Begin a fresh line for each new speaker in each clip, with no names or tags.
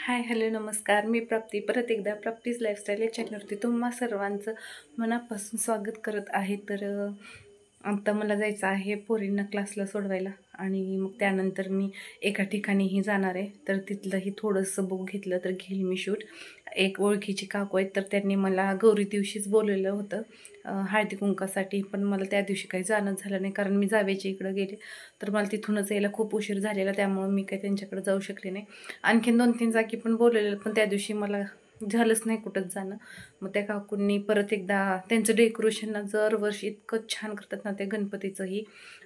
Hi hello नमस्कार. मी प्राप्ती परत एकदा प्राप्तीज लाईफस्टाईल या चॅनलवरती तुम्हा सर्वांचं मनापासून स्वागत करत आहे. तर आता मला जायचं आहे पोरींना क्लासला सोडवायला आणि मग त्यानंतर मी एका ठिकाणीही जाणार आहे. तर तिथलंही थोडंसं बघू घेतलं तर घेईल मी शूट. एक ओळखीची काकू आहेत, तर त्यांनी मला गौरी दिवशीच बोलवलं होतं हळदी कुंकासाठी, पण मला त्या दिवशी काही जाणंच झालं नाही कारण मी जावेच्या इकडं गेले. तर मला तिथूनच यायला खूप उशीर झालेला, त्यामुळं मी काही त्यांच्याकडे जाऊ शकले नाही. आणखीन 2-3 जागी पण बोलवलेलं, पण त्या दिवशी मला झालंच नाही कुठंच जाणं. मग त्या काकूंनी परत एकदा त्यांचं डेकोरेशन दरवर्षी इतकं छान करतात ना, ते गणपतीचंही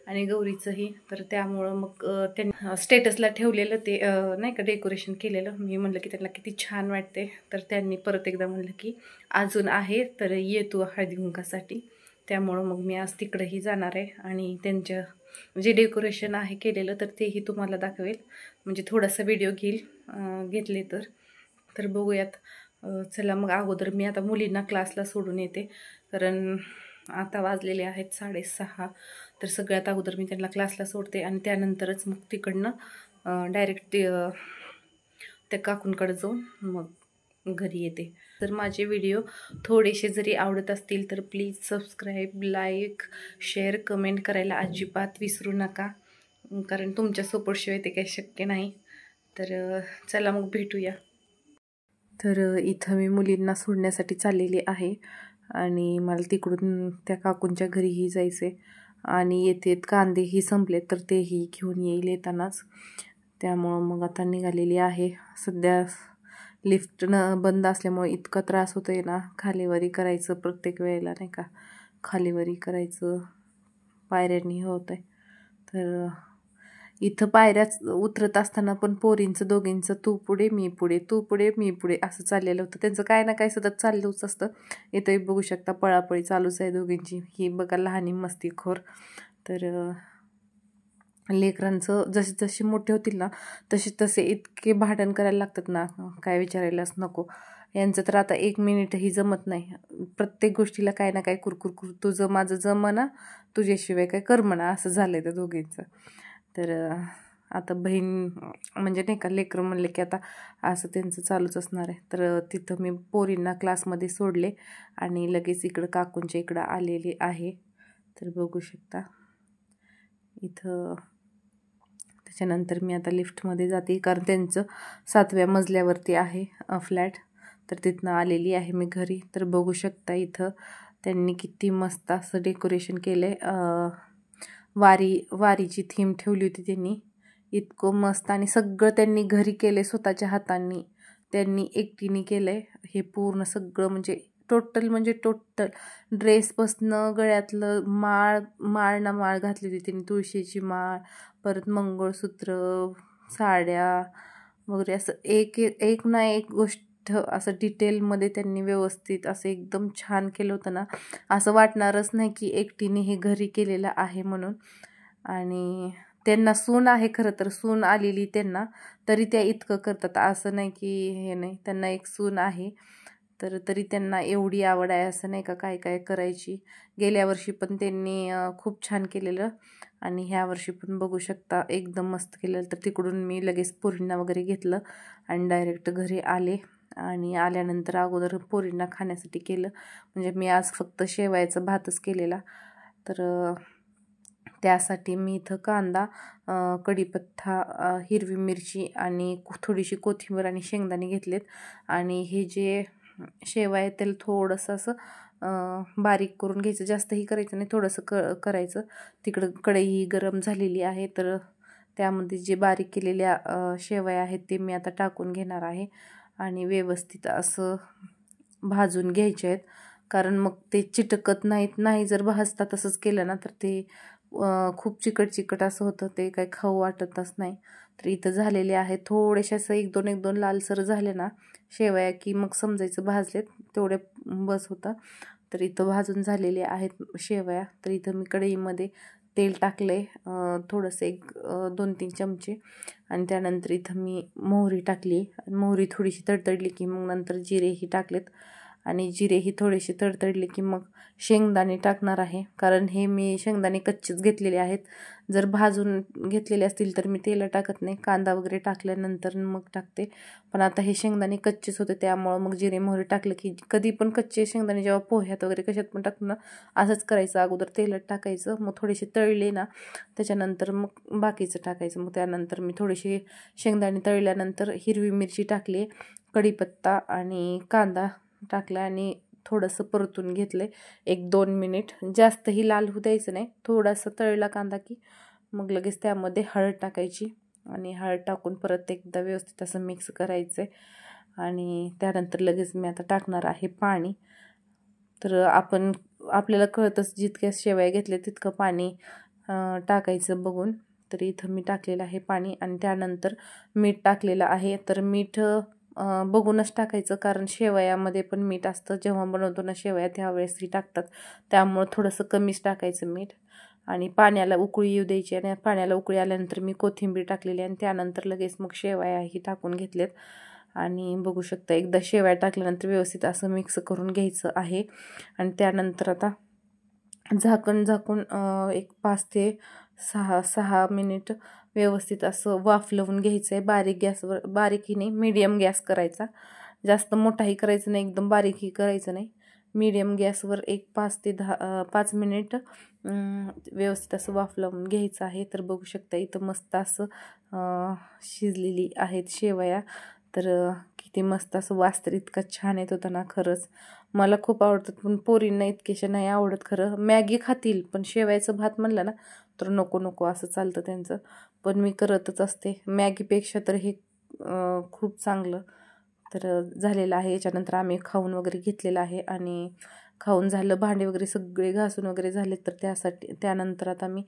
आणि गौरीचंही. तर त्यामुळं मग त्यांनी स्टेटसला ठेवलेलं ते नाही का डेकोरेशन केलेलं. मी म्हणलं की त्यांना किती छान वाटते. तर त्यांनी परत एकदा म्हणलं की अजून आहे तर ये तू हळदी कुंकासाठी. त्यामुळं मग मी आज तिकडंही जाणार आहे आणि त्यांचं जे डेकोरेशन आहे केलेलं तर तेही तुम्हाला दाखवेल. म्हणजे थोडासा व्हिडिओ घेतले तर बघूयात. चला मग अगोदर मी आता मुलींना क्लासला सोडून येते, कारण आता वाजलेले आहेत 6:30. तर सगळ्यात अगोदर मी त्यांना क्लासला सोडते आणि त्यानंतरच मग तिकडनं डायरेक्ट त्या काकूंकडे जाऊन मग घरी येते. तर माझे व्हिडिओ थोडेसे जरी आवडत असतील तर please subscribe, like, share, comment करायला अजिबात विसरू नका, कारण तुमच्या सपोर्टशिवाय ते काही शक्य नाही. तर चला मग भेटूया. तर इथं मी मुलींना सोडण्यासाठी चाललेली आहे आणि मला तिकडून त्या काकूंच्या घरीही जायचे आणि येतेत कांदेही संपले तर तेही घेऊन येईल येतानाच. त्यामुळं मग आता निघालेली आहे. सध्या लिफ्ट बंद असल्यामुळे इतका त्रास होतो आहे ना, खालीवरी करायचं प्रत्येक वेळेला नाही का, खालीवरी करायचं पायऱ्यांनी होत आहे. तर इथं पायऱ्याच उतरत असताना पण पोरींचं दोघींचं तू पुढे मी पुढे, तू पुढे मी पुढे असं चाललेलं होतं. त्यांचं काय ना काय सतत चाललंच असतं. इथंही बघू शकता पळापळी चालूच आहे दोघींची. ही बघा लहानी मस्तीखोर. तर लेकरांचं जसे जसे मोठे होतील ना तसे तसे इतके भांडण करायला लागतात ना, काय विचारायलाच नको. यांचं तर आता 1 मिनिटही जमत नाही. प्रत्येक गोष्टीला काय ना काय कुरकुर, तुझं माझं जमना, तुझ्याशिवाय काय करमना असं झालं आहे त्या दोघींचं. तर आता बहीण म्हणजे नाही का, लेकरं म्हणले की आता असं त्यांचं चालूच असणार आहे. तर तिथं मी पोरींना क्लासमध्ये सोडले आणि लगेच इकडं काकूंच्या इकडं आलेले आहे. तर बघू शकता इथं. त्याच्यानंतर मी आता लिफ्टमध्ये जाते, कारण त्यांचं 7व्या मजल्यावरती आहे फ्लॅट. तर तिथनं आलेली आहे मी घरी. तर बघू शकता इथं त्यांनी किती मस्त असं डेकोरेशन केलं आहे. वारीची थीम ठेवली होती त्यांनी, इतकं मस्त. आणि सगळं त्यांनी घरी केलं स्वतःच्या हातांनी, त्यांनी एकटीने केलं आहे हे पूर्ण सगळं. म्हणजे टोटल ड्रेसपासनं गळ्यातलं माळ ना माळ घातली होती त्यांनी, तुळशीची माळ, परत मंगळसूत्र, साड्या वगैरे असं एक ना एक गोष्ट असं डिटेलमध्ये त्यांनी व्यवस्थित असं एकदम छान केलं होतं ना. असं वाटणारच नाही की एकटीने हे घरी केलेलं आहे म्हणून. आणि त्यांना सून आहे, खरं तर सून आलेली त्यांना, तरी त्या इतकं करतात असं नाही की हे नाही. त्यांना एक सून आहे तर तरी त्यांना एवढी आवड आहे असं नाही का काय काय करायची. गेल्या वर्षी पण त्यांनी खूप छान केलेलं आणि ह्या वर्षी पण बघू शकता एकदम मस्त केलेलं. तर तिकडून मी लगेच पोरींना वगैरे घेतलं आणि डायरेक्ट घरी आले. आणि आल्यानंतर अगोदर पोरींना खाण्यासाठी केलं. म्हणजे मी आज फक्त शेवयाचा भातच केलेला. तर त्यासाठी मी इथं कांदा, कढीपत्ता, हिरवी मिरची आणि थोडीशी कोथिंबीर आणि शेंगदाणे घेतलेत. आणि हे जे शेवया आहे त्याला थोडंसं असं बारीक करून घ्यायचं, जास्तही करायचं नाही, थोडंसं करायचं. तिकडं कढई गरम झालेली आहे, तर त्यामध्ये जे बारीक केलेल्या शेवया आहेत ते मी आता टाकून घेणार आहे आणि व्यवस्थित असं भाजून घ्यायचे आहेत. कारण मग ते चिटकत नाहीत. नाही जर भाजता तसंच केलं ना तर ते खूप चिकट असं होतं, ते काही खाऊ वाटतच नाही. तर इथं झालेले आहेत थोडेसे असं एक दोन लालसर झाले ना शेवया की मग समजायचं भाजलेत, तेवढे बस होता. तर इथं भाजून झालेले आहेत शेवया. तर इथं मी कढईमध्ये तेल टाकले थोडंसं, 2-3 चमचे. आणि त्यानंतर इथं मी मोहरी टाकली. मोहरी थोडीशी तडतडली की मग नंतर जिरेही टाकलेत आणि जिरे ही थोडीशी तडतडली की मग शेंगदाणे टाकणार आहे. कारण हे मी शेंगदाणे कच्चेच घेतलेले आहेत. जर भाजून घेतलेले असतील तर मी तेल टाकत नाही, कांदा वगैरे टाकल्यानंतर मग टाकते. पण आता हे शेंगदाणे कच्चेच होते त्यामुळं मग जिरे मोहरी टाकलं की कधी पण कच्चे शेंगदाणे जेव्हा पोह्यात वगैरे कशात पण टाकतो ना, असंच करायचं. अगोदर तेलात टाकायचं, मग थोडेसे तळले ना त्याच्यानंतर मग बाकीचं टाकायचं. मग त्यानंतर मी थोडेसे शेंगदाणे तळल्यानंतर हिरवी मिरची टाकली, कढीपत्ता आणि कांदा टाकला आणि थोडंसं परतून घेतलं 1-2 मिनिट. जास्तही लाल होऊ द्यायचं नाही. थोडासा तळला कांदा की मग लगेच त्यामध्ये हळद टाकायची आणि हळद टाकून परत एकदा व्यवस्थित असं मिक्स करायचं आणि त्यानंतर लगेच मी आता टाकणार आहे पाणी. तर आपल्याला कळतंच जितक्या शेवया घेतल्या तितकं पाणी टाकायचं बघून. तर इथं मी टाकलेलं आहे पाणी आणि त्यानंतर मीठ टाकलेलं आहे. तर मीठ बघूनच टाकायचं, कारण शेवयामध्ये पण मीठ असतं. जेव्हा बनवतो ना शेवया त्यावेळेसही टाकतात, त्यामुळं थोडंसं कमीच टाकायचं मीठ. आणि पाण्याला उकळी येऊ द्यायची आणि पाण्याला उकळी आल्यानंतर मी कोथिंबीर टाकलेली आणि त्यानंतर लगेच मग शेवयाही टाकून घेतलेत. आणि बघू शकता एकदा शेवया टाकल्यानंतर व्यवस्थित असं मिक्स करून घ्यायचं आहे. आणि त्यानंतर आता झाकून एक 5 ते 6 मिनिट व्यवस्थित असं वाफ लावून घ्यायचं आहे. बारीक गॅसवर, बारीकही नाही, मीडियम गॅस करायचा. जास्त मोठाही करायचं नाही, एकदम बारीकही करायचं नाही. मीडियम गॅसवर एक 5 ते 5 मिनिट व्यवस्थित असं वाफ लावून घ्यायचं आहे. तर बघू शकता इथं मस्त असं शिजलेली आहेत शेवया. तर किती मस्त असं वास तर इतका छान येत होता ना, खरंच मला खूप आवडतात. पण पोरींना इतकेशा नाही आवडत खरं. मॅगी खातील पण शेवयाचं भात म्हणलं ना तर नको नको असं चालतं त्यांचं. पण मी करतच असते. मॅगीपेक्षा तर हे खूप चांगलं. तर झालेलं आहे. याच्यानंतर आम्ही खाऊन वगैरे घेतलेलं आहे आणि खाऊन झालं, भांडे वगैरे सगळे घासून वगैरे झाले. तर त्यानंतर आता मी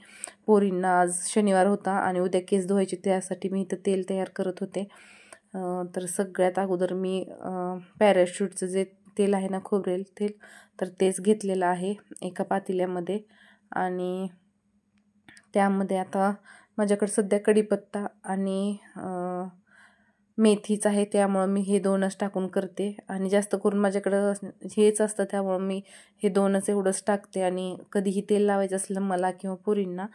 पोरींना, आज शनिवार होता आणि उद्या केस धुवायचे, त्यासाठी मी इथं तेल तयार करत होते. तर सगळ्यात अगोदर मी पॅराशूटचं जे तेल आहे ना, खोबरेल तेल, तर तेच घेतलेलं आहे एका पातेल्यामध्ये. आणि त्यामध्ये आता माझ्याकडे सध्या कढीपत्ता आणि मेथीच आहे, त्यामुळं मी हे 2च टाकून करते. आणि जास्त करून माझ्याकडं हेच असतं त्यामुळं मी हे 2च एवढंच टाकते. आणि कधीही तेल लावायचं असलं मला किंवा पोरींना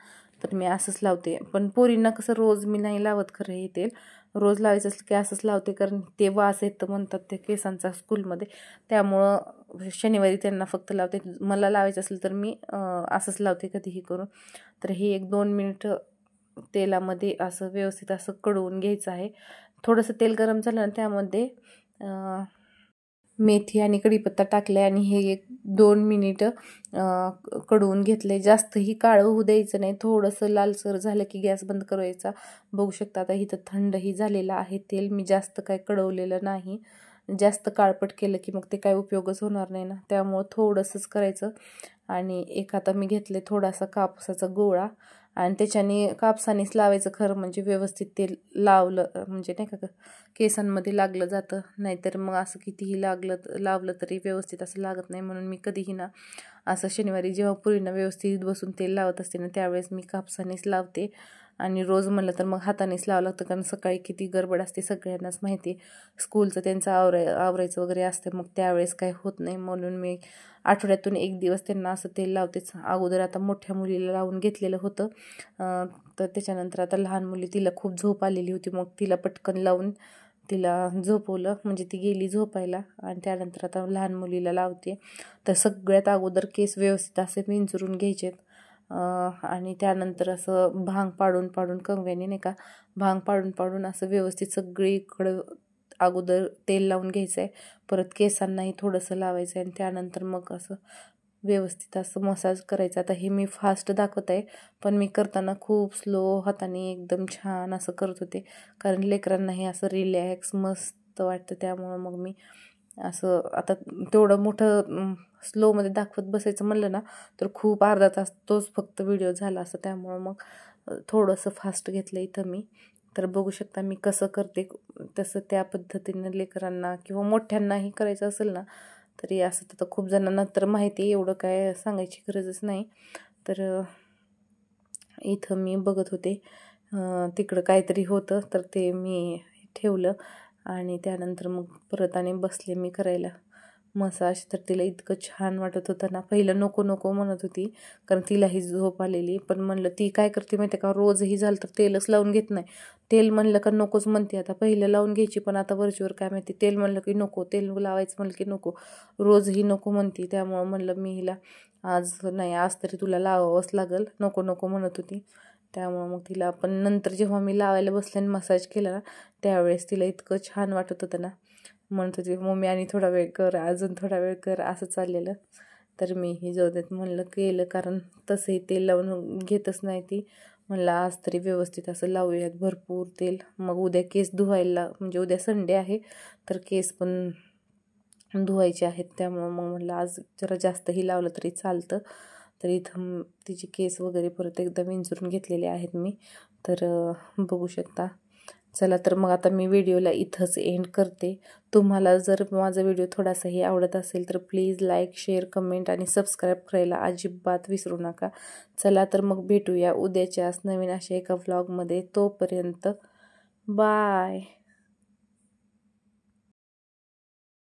तर मी असंच लावते. पण पोरींना कसं रोज मी नाही लावत खरं हे तेल. रोज लावायचं असलं की असंच लावते, कारण ते वास येतं म्हणतात त्या केसांचा स्कूलमध्ये. त्यामुळं शनिवारी त्यांना फक्त लावते. मला लावायचं असलं तर मी असंच लावते कधीही करून. तर हे 1-2 मिनिट तेलामध्ये असं व्यवस्थित असं कडवून घ्यायचं आहे. थोडंसं तेल गरम झालं ना त्यामध्ये मेथी आणि कढीपत्ता टाकले आणि हे 1-2 मिनिट कडवून घेतले. जास्तही काळं होऊ द्यायचं नाही. थोडंसं लालसर झालं की गॅस बंद करायचा. बघू शकता आता इथं थंडही झालेलं आहे तेल. मी जास्त काय कडवलेलं नाही. जास्त काळपट केलं की मग ते काय उपयोगच होणार नाही ना, त्यामुळं थोडंसंच करायचं. आणि एक आता मी घेतले थोडासा कापसाचा गोळा आणि त्याच्याने कापसानेच लावायचं खरं म्हणजे व्यवस्थित तेल लावलं म्हणजे नाही का केसांमध्ये लागलं जातं. नाहीतर मग असं कितीही लावलं तरी व्यवस्थित असं लागत नाही. म्हणून मी कधीही ना असं शनिवारी जेव्हा पोरींना व्यवस्थित बसून तेल लावत असते ना त्यावेळेस मी कापसानेच लावते. आणि रोज म्हणलं तर मग हातानेच लावावं लागतं, कारण सकाळी किती गडबड असते सगळ्यांनाच माहिती. स्कूलचं त्यांचं आवरायचं वगैरे असतं, मग त्यावेळेस काही होत नाही. म्हणून मी आठवड्यातून 1 दिवस त्यांना असं तेल लावतेच. अगोदर आता मोठ्या मुलीला लावून घेतलेलं होतं. तर त्याच्यानंतर आता लहान मुली, तिला खूप झोप आलेली होती, मग तिला पटकन लावून तिला झोपवलं, म्हणजे ती गेली झोपायला. आणि त्यानंतर आता लहान मुलीला लावते. तर सगळ्यात अगोदर केस व्यवस्थित असे विंचरून घ्यायचेत. आणि त्यानंतर असं भांग पाडून पाडून कंगव्याने नाही का, भांग पाडून पाडून असं व्यवस्थित सगळीकडं अगोदर तेल लावून घ्यायचं आहे. परत केसांनाही थोडंसं लावायचं आहे आणि त्यानंतर मग असं व्यवस्थित असं मसाज करायचा. आता हे मी फास्ट दाखवत आहे, पण मी करताना खूप स्लो हाताने एकदम छान असं करत होते, कारण लेकरांनाही असं रिलॅक्स मस्त वाटतं. त्यामुळं मग मी असं आता तेवढं मोठं स्लोमध्ये दाखवत बसायचं म्हणलं ना तर खूप अर्धा तास तोच फक्त व्हिडिओ झाला असं. त्यामुळं मग थोडंसं फास्ट घेतलं इथं मी. तर बघू शकता मी कसं करते, तसं त्या पद्धतीनं लेकरांना किंवा मोठ्यांनाही करायचं असेल ना तरी असं. तर खूप जणांना तर माहिती आहे, एवढं काय सांगायची गरजच नाही. तर इथं मी बघत होते, तिकडं काहीतरी होतं तर ते मी ठेवलं आणि त्यानंतर मग परत आणि बसले मी करायला. मसाज. तर तिला इतकं छान वाटत होतं ना. पहिलं नको नको म्हणत होती, कारण तिलाही झोप आलेली. पण म्हणलं ती काय करते माहिती का, रोजही झालं तर तेलच लावून घेत नाही. तेल म्हणलं का नकोच म्हणते. आता पहिलं लावून घ्यायची, पण आता वरचीवर काय माहिती, तेल म्हणलं की नको, तेल लावायचं म्हणलं की नको, रोजही नको म्हणते. त्यामुळं म्हणलं मी हिला आज नाही, आज तरी तुला लावावंच लागल, नको नको म्हणत होती. त्यामुळं मग तिला, पण नंतर जेव्हा मी लावायला बसले आणि मसाज केला ना, त्यावेळेस तिला इतकं छान वाटत होतं ना. म्हणत होती मम्मी आणि थोडा वेळ कर, अजून थोडा वेळ कर, असं चाललेलं. तर मीही जाऊ देत म्हणलं केलं, कारण तसंही तेल लावून घेतच नाही ती. म्हणलं आज तरी व्यवस्थित असं लावूयात भरपूर तेल. मग उद्या केस धुवायला, म्हणजे उद्या संडे आहे तर केस पण धुवायचे आहेत. त्यामुळं मग म्हणलं आज जरा जास्तही लावलं तरी चालतं. तर इथं तिचे केस वगैरे परत एकदा विंचरून घेतलेले आहेत मी. तर बघू शकता. चला तर मग आता मी व्हिडिओला इथंच एंड करते. तुम्हाला जर माझा व्हिडिओ थोडासाही आवडत असेल तर प्लीज लाईक, शेअर, कमेंट आणि सबस्क्राईब करायला अजिबात विसरू नका. चला तर मग भेटूया उद्याच्याच नवीन अशा एका व्लॉगमध्ये. तोपर्यंत बाय.